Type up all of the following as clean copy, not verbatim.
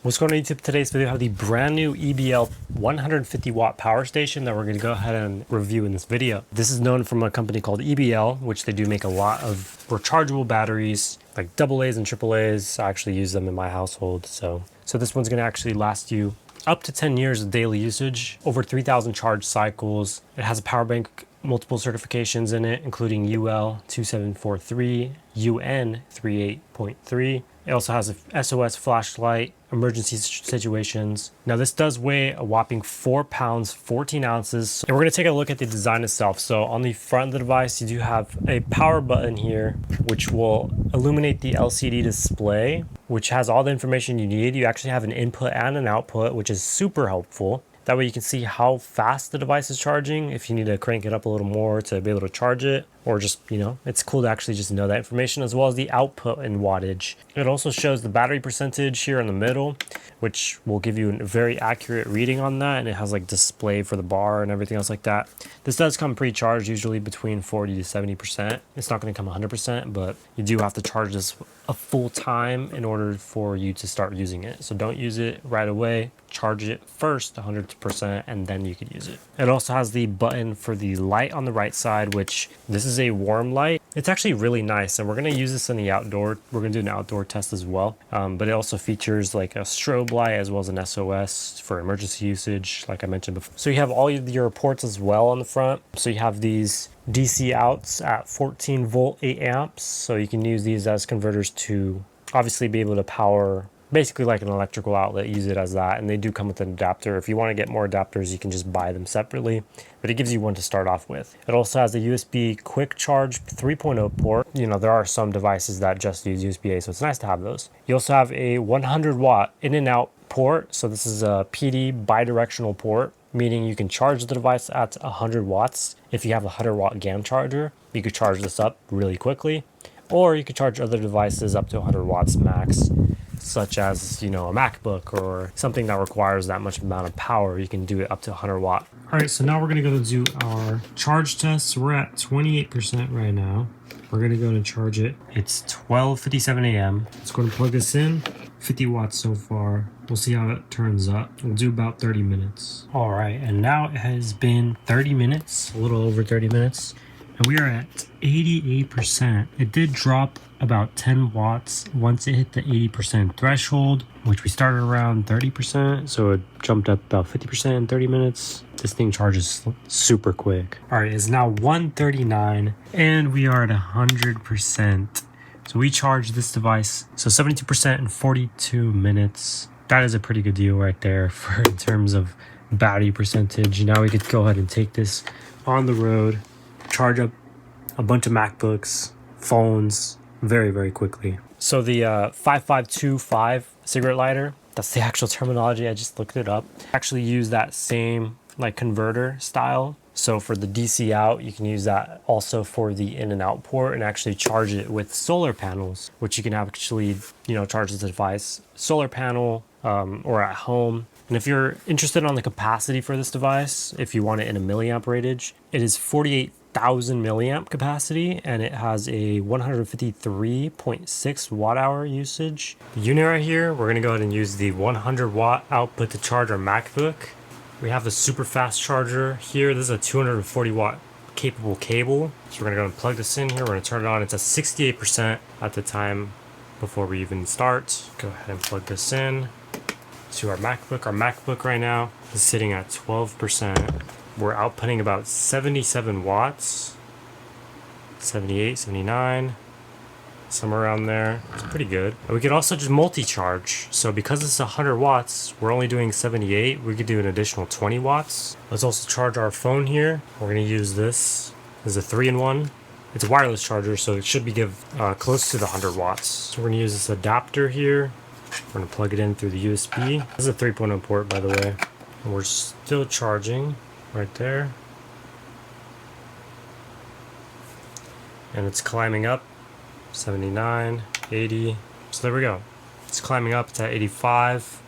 What's going on YouTube? Today's video, I have the brand new EBL 150 watt power station that we're going to go ahead and review in this video. This is known from a company called EBL, which they do make a lot of rechargeable batteries, like AA's and AAA's. I actually use them in my household. So this one's going to actually last you up to 10 years of daily usage, over 3,000 charge cycles. It has a power bank, multiple certifications in it, including UL 2743, UN 38.3. It also has a SOS flashlight, emergency situations. Now this does weigh a whopping 4 pounds, 14 ounces. And we're gonna take a look at the design itself. So on the front of the device, you do have a power button here, which will illuminate the LCD display, which has all the information you need. You actually have an input and an output, which is super helpful. That way you can see how fast the device is charging, if you need to crank it up a little more to be able to charge it, or just, it's cool to actually just know that information, as well as the output and wattage. It also shows the battery percentage here in the middle, which will give you a very accurate reading on that, and it has like display for the bar and everything else like that. This does come pre-charged, usually between 40 to 70%. It's not going to come 100%, but you do have to charge this a full time in order for you to start using it. So don't use it right away. Charge it first 100% and then you could use it. It also has the button for the light on the right side, which this is a warm light. It's actually really nice, and we're going to use this in the outdoor. We're going to do an outdoor test as well, but it also features like a strobe light as well as an SOS for emergency usage, like I mentioned before. So you have all of your ports as well on the front. So you have these DC outs at 14 volt 8 amps, so you can use these as converters to obviously be able to power basically like an electrical outlet, use it as that. And they do come with an adapter. If you want to get more adapters, you can just buy them separately, but it gives you one to start off with. It also has a USB quick charge 3.0 port. There are some devices that just use USB-A, so it's nice to have those. You also have a 100 watt in and out port. So this is a PD bidirectional port, meaning you can charge the device at 100 watts. If you have a 100 watt GAN charger, you could charge this up really quickly, or you could charge other devices up to 100 watts max, such as, a MacBook or something that requires that much amount of power. You can do it up to 100 watt. All right, so now we're gonna go do our charge test. We're at 28% right now. We're gonna go to charge it. It's 12:57 a.m. Let's go and plug this in. 50 watts so far. We'll see how it turns up. We'll do about 30 minutes. All right, and now it has been 30 minutes, a little over 30 minutes. And we are at 88%. It did drop about 10 watts once it hit the 80% threshold, which we started around 30%. So it jumped up about 50% in 30 minutes. This thing charges super quick. All right, it's now 1:39 and we are at 100%. So we charged this device, so 72% in 42 minutes. That is a pretty good deal right there for in terms of battery percentage. Now we could go ahead and take this on the road, charge up a bunch of MacBooks, phones very, very quickly. So the 5525 cigarette lighter, that's the actual terminology. I just looked it up. Actually use that same like converter style. So for the DC out, you can use that also for the in and out port and actually charge it with solar panels, which you can actually, charge the device, solar panel, or at home. And if you're interested on the capacity for this device, if you want it in a milliamp ratage, it is 48,000 milliamp capacity, and it has a 153.6 watt hour usage. The unit right here, we're gonna go ahead and use the 100 watt output to charge our MacBook. We have the super fast charger here. This is a 240 watt capable cable. So we're gonna go and plug this in here. We're gonna turn it on. It's at 68% at the time before we even start. Go ahead and plug this in to our MacBook. Our MacBook right now is sitting at 12%. We're outputting about 77 watts, 78, 79, somewhere around there. It's pretty good. And we could also just multi-charge. So because it's 100 watts, we're only doing 78. We could do an additional 20 watts. Let's also charge our phone here. We're gonna use this as a 3-in-1. It's a wireless charger, so it should be close to the 100 watts. So we're gonna use this adapter here. We're gonna plug it in through the USB. This is a 3.0 port, by the way. And we're still charging right there. And it's climbing up, 79, 80. So there we go. It's climbing up, it's at 85.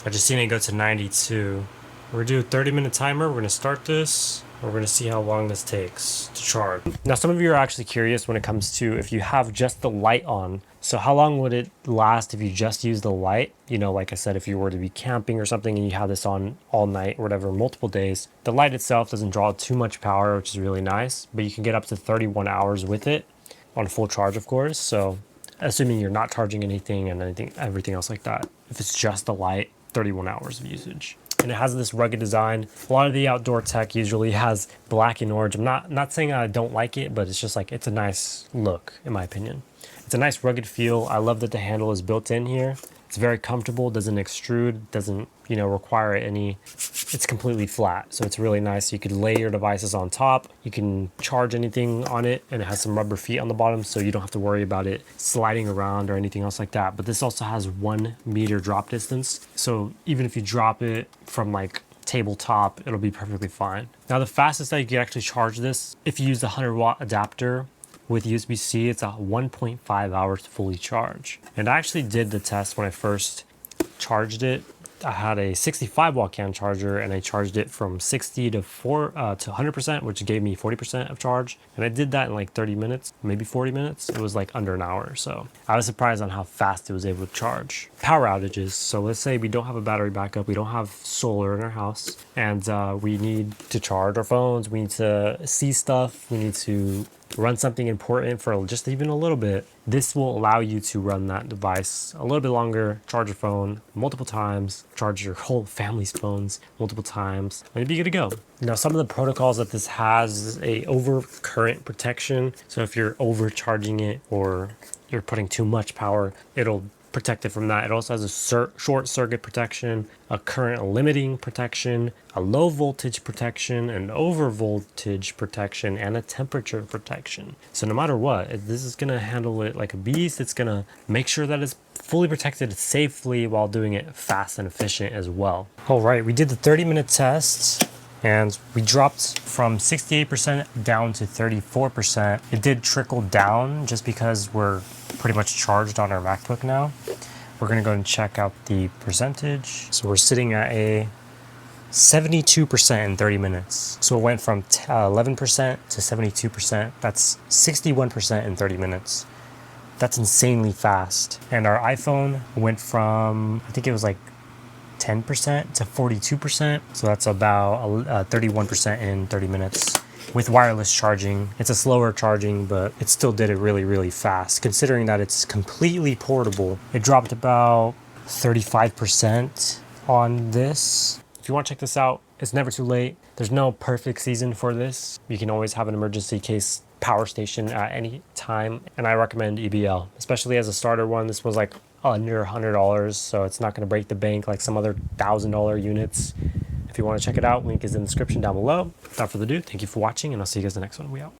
I just seen it go to 92. We're gonna do a 30-minute timer. We're gonna start this. We're going to see how long this takes to charge. Now, some of you are actually curious when it comes to if you have just the light on. So how long would it last if you just use the light? You know, like I said, if you were to be camping or something and you have this on all night or whatever, multiple days, the light itself doesn't draw too much power, which is really nice, but you can get up to 31 hours with it on full charge, of course. So assuming you're not charging anything and everything else like that, if it's just the light, 31 hours of usage. And it has this rugged design. A lot of the outdoor tech usually has black and orange. I'm not saying I don't like it, but it's just like, it's a nice look, in my opinion. It's a nice rugged feel. I love that the handle is built in here. It's very comfortable, doesn't extrude, doesn't, you know, require any, it's completely flat. So it's really nice. You could lay your devices on top. You can charge anything on it, and it has some rubber feet on the bottom, so you don't have to worry about it sliding around or anything else like that. But this also has 1 meter drop distance. So even if you drop it from like tabletop, it'll be perfectly fine. Now the fastest that you can actually charge this, if you use the 100-watt adapter, with USB-C, it's a 1.5 hours to fully charge. And I actually did the test when I first charged it. I had a 65-watt CAN charger, and I charged it from 60 to 100%, which gave me 40% of charge. And I did that in like 30 minutes, maybe 40 minutes. It was like under an hour. So I was surprised on how fast it was able to charge. Power outages. So let's say we don't have a battery backup, we don't have solar in our house, and we need to charge our phones, we need to see stuff, we need to run something important for just even a little bit. This will allow you to run that device a little bit longer, charge your phone multiple times, charge your whole family's phones multiple times, and you'll be good to go. Now, some of the protocols that this has is a overcurrent protection. So if you're overcharging it or you're putting too much power, it'll protect it from that. It also has a short circuit protection, a current limiting protection, a low voltage protection, an over voltage protection, and a temperature protection. So no matter what, this is going to handle it like a beast. It's going to make sure that it's fully protected safely while doing it fast and efficient as well. All right, we did the 30-minute test, and we dropped from 68% down to 34%. It did trickle down just because we're pretty much charged on our MacBook now. We're gonna go and check out the percentage. So we're sitting at a 72% in 30 minutes. So it went from 11% to 72%. That's 61% in 30 minutes. That's insanely fast. And our iPhone went from, I think it was like 10% to 42%. So that's about 31% in 30 minutes. With wireless charging, it's a slower charging, but it still did it really, really fast. Considering that it's completely portable, it dropped about 35% on this. If you want to check this out, it's never too late. There's no perfect season for this. You can always have an emergency case power station at any time, and I recommend EBL, especially as a starter one. This was like under $100, so it's not going to break the bank like some other $1,000 units. If you want to check it out, link is in the description down below. Without further ado, thank you for watching, and I'll see you guys in the next one. We out.